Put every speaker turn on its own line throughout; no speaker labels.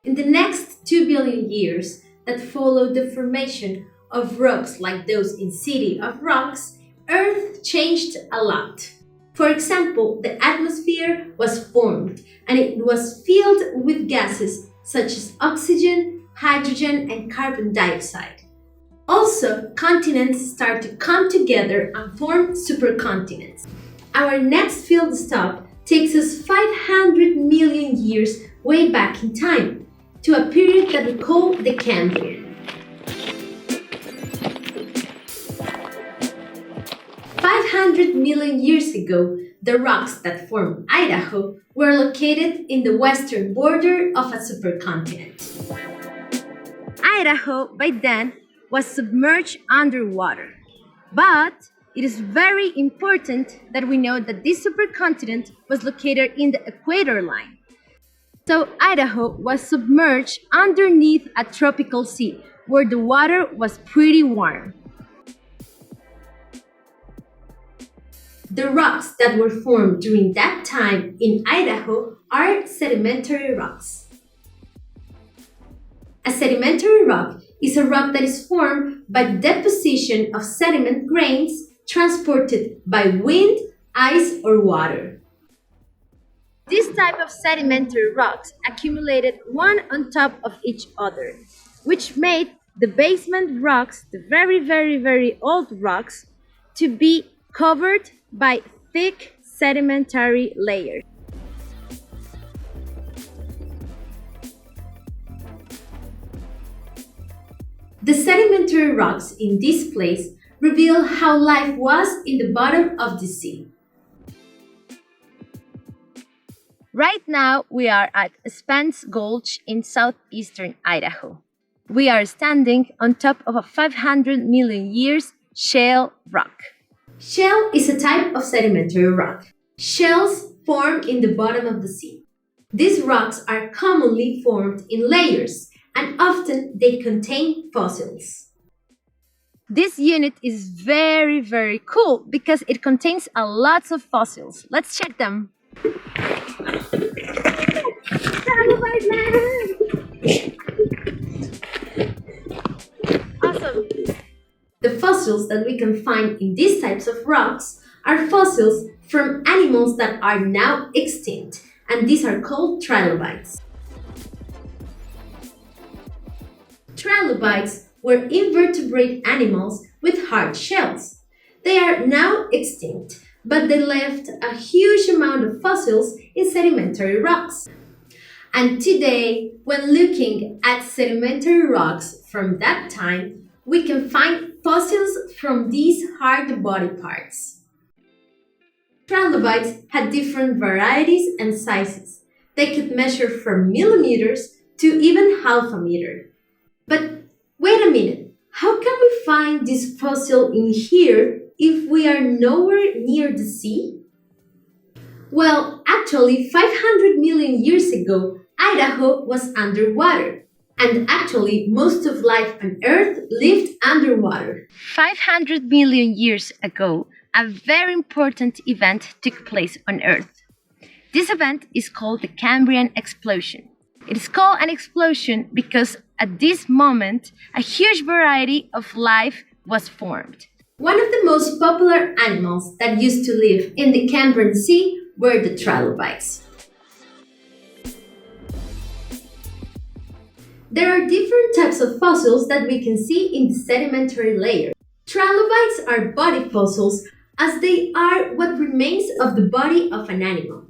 In the next 2 billion years that followed the formation of rocks like those in City of Rocks, Earth changed a lot. For example, the atmosphere was formed and it was filled with gases such as oxygen, hydrogen, and carbon dioxide. Also, continents start to come together and form supercontinents. Our next field stop takes us 500 million years way back in time, to a period that we call the Cambrian. 500 million years ago, the rocks that form Idaho were located in the western border of a supercontinent. Idaho, by then, was submerged underwater. But it is very important that we know that this supercontinent was located in the equator line. So Idaho was submerged underneath a tropical sea where the water was pretty warm. The rocks that were formed during that time in Idaho are sedimentary rocks. A sedimentary rock is a rock that is formed by the deposition of sediment grains transported by wind, ice, or water. This type of sedimentary rocks accumulated one on top of each other, which made the basement rocks, the very old rocks, to be covered by thick sedimentary layers. The sedimentary rocks in this place reveal how life was in the bottom of the sea. Right now, we are at Spence Gulch in southeastern Idaho. We are standing on top of a 500 million years shale rock. Shale is a type of sedimentary rock. Shales form in the bottom of the sea. These rocks are commonly formed in layers, and often they contain fossils. This unit is very cool because it contains a lot of fossils. Let's check them. Awesome! The fossils that we can find in these types of rocks are fossils from animals that are now extinct, and these are called trilobites. Trilobites were invertebrate animals with hard shells. They are now extinct, but they left a huge amount of fossils in sedimentary rocks. And today, when looking at sedimentary rocks from that time, we can find fossils from these hard body parts. Trilobites had different varieties and sizes. They could measure from millimeters to even half a meter. But wait a minute, how can we find this fossil in here if we are nowhere near the sea? Well, actually, 500 million years ago, Idaho was underwater. And actually, most of life on Earth lived underwater. 500 million years ago, a very important event took place on Earth. This event is called the Cambrian explosion. It is called an explosion because at this moment, a huge variety of life was formed. One of the most popular animals that used to live in the Cambrian Sea were the trilobites. There are different types of fossils that we can see in the sedimentary layer. Trilobites are body fossils as they are what remains of the body of an animal.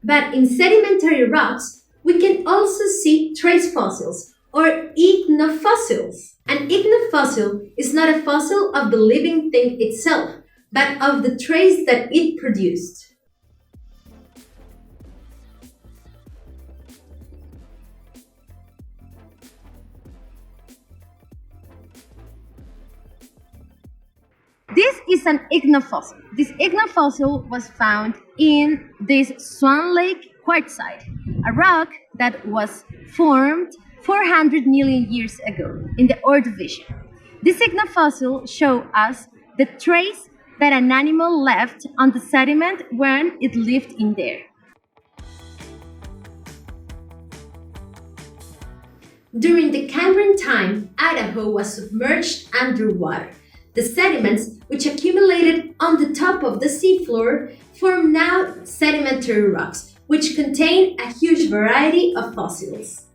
But in sedimentary rocks, we can also see trace fossils or ichnofossils. An ichnofossil is not a fossil of the living thing itself, but of the trace that it produced. This is an ichnofossil. This ichnofossil was found in this Swan Lake quartzite, a rock that was formed 400 million years ago in the Ordovician. This ichnofossil shows us the trace that an animal left on the sediment when it lived in there. During the Cambrian time, Idaho was submerged underwater. The sediments, which accumulated on the top of the seafloor, form now sedimentary rocks, which contain a huge variety of fossils.